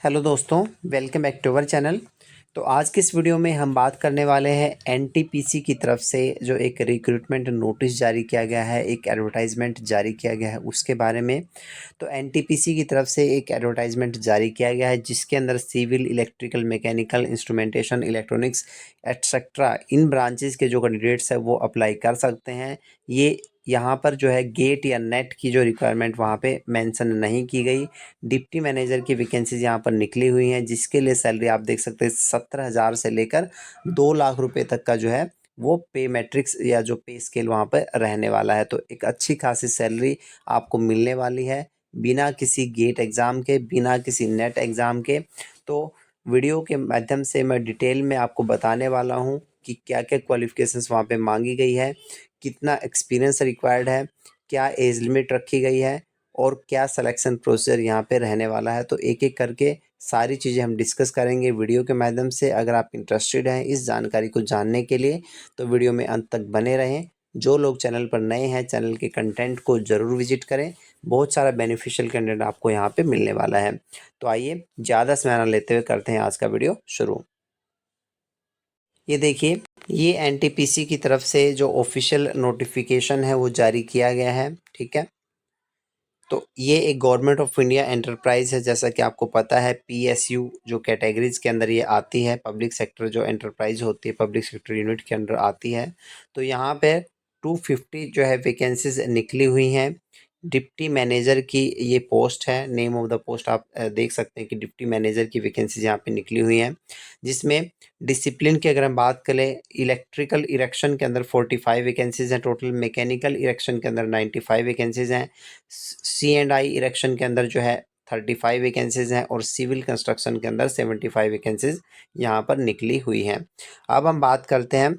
Hello दोस्तों, welcome back to our channel. तो आज की इस वीडियो में हम बात करने वाले हैं एनटीपीसी की तरफ से जो एक रिक्रूटमेंट नोटिस जारी किया गया है, एक एडवर्टाइजमेंट जारी किया गया है उसके बारे में। तो एनटीपीसी की तरफ से एक एडवर्टाइजमेंट जारी किया गया है जिसके अंदर civil, electrical, mechanical, instrumentation, electronics etcetera इन ब्रांचेस के जो कैंडिडेट्स हैं वो अप्लाई कर सकते हैं। ये यहाँ पर जो है गेट या नेट की जो रिक्वायरमेंट वहाँ पे मेंशन नहीं की गई। डिप्टी मैनेजर की वैकेंसीज यहाँ पर निकली हुई हैं जिसके लिए सैलरी आप देख सकते हैं 17,000 से लेकर 2 लाख रुपए तक का जो है वो पे मैट्रिक्स या जो पे स्केल वहाँ पर रहने वाला है। तो एक अच्छी खासी सैलरी आपको मिलने वाली है बिना किसी गेट एग्ज़ाम के, बिना किसी नेट एग्ज़ाम के। तो वीडियो के माध्यम से मैं डिटेल में आपको बताने वाला हूँ कि क्या क्या क्वालिफ़िकेशंस वहाँ पे मांगी गई है, कितना एक्सपीरियंस रिक्वायर्ड है, क्या एज लिमिट रखी गई है और क्या सिलेक्शन प्रोसीजर यहाँ पे रहने वाला है। तो एक एक करके सारी चीज़ें हम डिस्कस करेंगे वीडियो के माध्यम से। अगर आप इंटरेस्टेड हैं इस जानकारी को जानने के लिए तो वीडियो में अंत तक बने रहें। जो लोग चैनल पर नए हैं चैनल के कंटेंट को ज़रूर विजिट करें, बहुत सारा बेनिफिशियल कंटेंट आपको यहाँ पे मिलने वाला है। तो आइए ज़्यादा समय ना लेते हुए करते हैं आज का वीडियो शुरू। ये देखिए, ये एनटीपीसी की तरफ से जो ऑफिशियल नोटिफिकेशन है वो जारी किया गया है, ठीक है। तो ये एक गवर्नमेंट ऑफ इंडिया एंटरप्राइज है, जैसा कि आपको पता है पीएसयू जो कैटेगरीज के अंदर ये आती है, पब्लिक सेक्टर जो एंटरप्राइज होती है पब्लिक सेक्टर यूनिट के अंदर आती है। तो यहाँ पे 250 जो है वैकेंसीज निकली हुई हैं। डिप्टी मैनेजर की ये पोस्ट है, नेम ऑफ द पोस्ट आप देख सकते हैं कि डिप्टी मैनेजर की वैकेंसीज यहाँ पे निकली हुई हैं, जिसमें डिसिप्लिन की अगर हम बात करें, इलेक्ट्रिकल इरेक्शन के अंदर 45 वैकेंसीज हैं टोटल, मैकेनिकल इरेक्शन के अंदर 95 वैकेंसीज हैं, C&I इरेक्शन के अंदर जो है 35 वैकेंसीज हैं और सिविल कंस्ट्रक्शन के अंदर 75 वैकेंसीज यहाँ पर निकली हुई हैं। अब हम बात करते हैं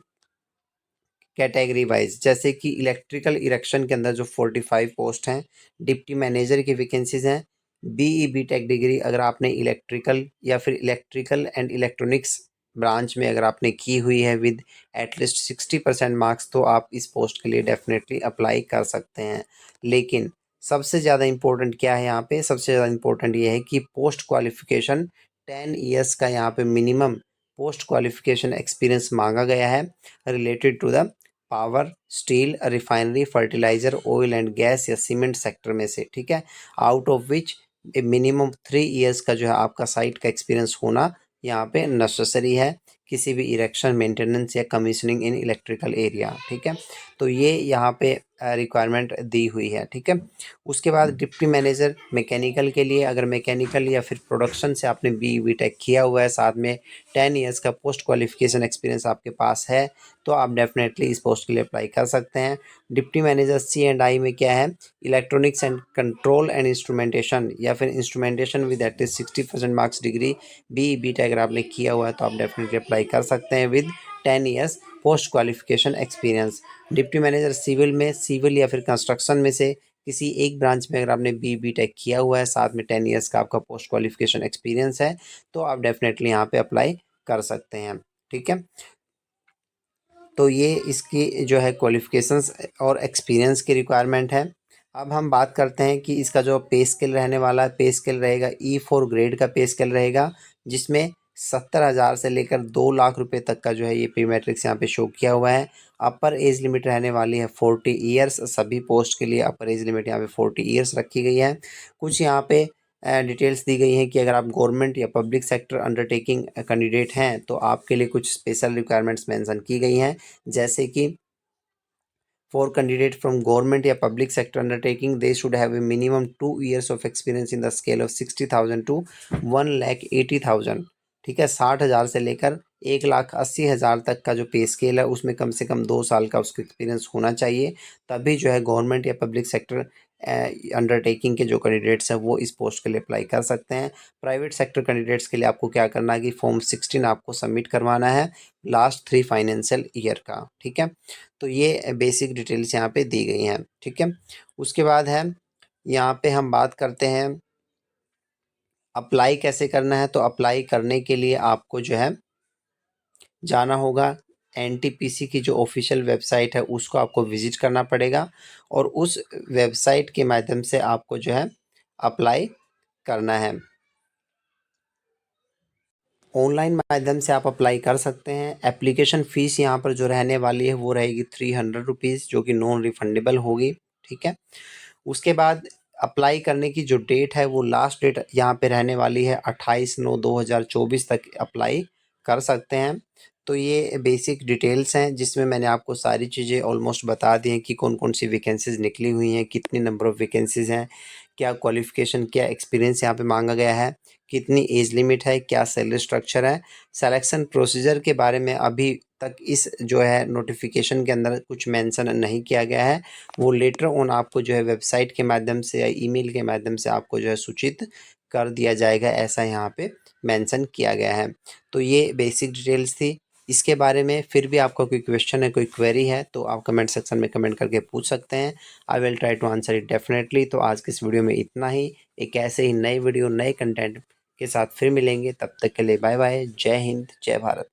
कैटेगरी वाइज, जैसे कि इलेक्ट्रिकल इरेक्शन के अंदर जो 45 पोस्ट हैं, डिप्टी मैनेजर की वैकेंसीज हैं। बीई बीटेक डिग्री अगर आपने इलेक्ट्रिकल या फिर इलेक्ट्रिकल एंड इलेक्ट्रॉनिक्स ब्रांच में अगर आपने की हुई है विद एटलीस्ट 60% मार्क्स, तो आप इस पोस्ट के लिए डेफिनेटली अप्लाई कर सकते हैं। लेकिन सबसे ज़्यादा इम्पोर्टेंट क्या है यहाँ पे, सबसे ज़्यादा इम्पोर्टेंट ये है कि पोस्ट क्वालिफिकेशन 10 ईयर्स का यहाँ पे मिनिमम पोस्ट क्वालिफिकेशन एक्सपीरियंस मांगा गया है related to the power, steel, refinery, fertiliser, oil and gas या सीमेंट सेक्टर में से, ठीक है। Out of which a minimum 3 years का जो है आपका साइट का एक्सपीरियंस होना यहाँ पे नेसेसरी है, किसी भी इरेक्शन, मेंटेनेंस या कमीशनिंग इन इलेक्ट्रिकल एरिया, ठीक है। तो ये यहाँ पे रिक्वायरमेंट दी हुई है, ठीक है। उसके बाद डिप्टी मैनेजर मैकेनिकल के लिए, अगर मैकेनिकल या फिर प्रोडक्शन से आपने बी टेक किया हुआ है, साथ में 10 ईयर्स का पोस्ट क्वालिफिकेशन एक्सपीरियंस आपके पास है, तो आप डेफिनेटली इस पोस्ट के लिए अप्लाई कर सकते हैं। डिप्टी मैनेजर C&I में क्या है, electronics and control and instrumentation या फिर instrumentation with at least 60% marks degree B tech अगर आपने किया हुआ है तो आप डेफिनेटली अप्लाई कर सकते हैं with 10 years post qualification experience. Deputy manager civil में, सिविल या फिर कंस्ट्रक्शन में से किसी एक ब्रांच में अगर आपने बी टेक किया हुआ है, साथ में 10 ईयर्स का आपका पोस्ट क्वालिफिकेशन एक्सपीरियंस है, तो आप डेफिनेटली यहाँ पे अप्लाई कर सकते हैं, ठीक है। तो ये इसकी जो है क्वालिफिकेशंस और एक्सपीरियंस की रिक्वायरमेंट है। अब हम बात करते हैं कि इसका जो पे स्केल रहने वाला है, पे स्केल रहेगा E4 ग्रेड का पे स्केल रहेगा, जिसमें 70,000 से लेकर 2 लाख रुपए तक का जो है ये पे मैट्रिक्स यहाँ पे शो किया हुआ है। अपर एज लिमिट रहने वाली है 40 ईयर्स, सभी पोस्ट के लिए अपर एज लिमिट यहाँ पे 40 ईयर्स रखी गई है। कुछ यहाँ पे डिटेल्स दी गई हैं कि अगर आप गवर्नमेंट या पब्लिक सेक्टर अंडरटेकिंग कैंडिडेट हैं तो आपके लिए कुछ स्पेशल रिक्वायरमेंट्स मेंशन की गई हैं, जैसे कि फॉर कैंडिडेट फ्रॉम गवर्नमेंट या public sector undertaking they should have a minimum 2 years of experience in the scale of 60,000 to 1,80,000, ठीक है। 60,000 से लेकर 1,80,000 तक का जो पे स्केल है उसमें कम से कम 2 साल का उसका एक्सपीरियंस होना चाहिए, तभी जो है गवर्नमेंट या पब्लिक सेक्टर अंडरटेकिंग के जो कैंडिडेट्स हैं वो इस पोस्ट के लिए अप्लाई कर सकते हैं। प्राइवेट सेक्टर कैंडिडेट्स के लिए आपको क्या करना है कि फॉर्म 16 आपको सबमिट करवाना है लास्ट 3 फाइनेंशियल ईयर का, ठीक है। तो ये बेसिक डिटेल्स यहाँ पे दी गई हैं, ठीक है। उसके बाद है यहाँ पे हम बात करते हैं अप्लाई कैसे करना है। तो अप्लाई करने के लिए आपको जो है जाना होगा एनटीपीसी की जो ऑफिशियल वेबसाइट है उसको आपको विजिट करना पड़ेगा और उस वेबसाइट के माध्यम से आपको जो है अप्लाई करना है। ऑनलाइन माध्यम से आप अप्लाई कर सकते हैं। एप्लीकेशन फ़ीस यहाँ पर जो रहने वाली है वो रहेगी 300 रुपीज़, जो कि नॉन रिफंडेबल होगी, ठीक है। उसके बाद अप्लाई करने की जो डेट है वो लास्ट डेट यहाँ पे रहने वाली है 28/9/2024 तक अप्लाई कर सकते हैं। तो ये बेसिक डिटेल्स हैं जिसमें मैंने आपको सारी चीज़ें ऑलमोस्ट बता दी हैं कि कौन कौन सी वैकेंसीज़ निकली हुई हैं, कितनी नंबर ऑफ़ वैकेंसीज़ हैं, क्या क्वालिफ़िकेशन, क्या एक्सपीरियंस यहाँ पे मांगा गया है, कितनी एज लिमिट है, क्या सैलरी स्ट्रक्चर है। सिलेक्शन प्रोसीजर के बारे में अभी तक इस जो है नोटिफिकेशन के अंदर कुछ मेंशन नहीं किया गया है। वो लेटर ऑन आपको जो है वेबसाइट के माध्यम से या ईमेल के माध्यम से आपको जो है सूचित कर दिया जाएगा, ऐसा यहाँ पे मेंशन किया गया है। तो ये बेसिक डिटेल्स थी। इसके बारे में फिर भी आपका कोई क्वेश्चन है, कोई क्वेरी है तो आप कमेंट सेक्शन में कमेंट करके पूछ सकते हैं। I will try to answer it definitely. तो आज के इस वीडियो में इतना ही। एक ऐसे ही नए वीडियो, नए कंटेंट के साथ फिर मिलेंगे। तब तक के लिए बाय बाय। जय हिंद, जय भारत।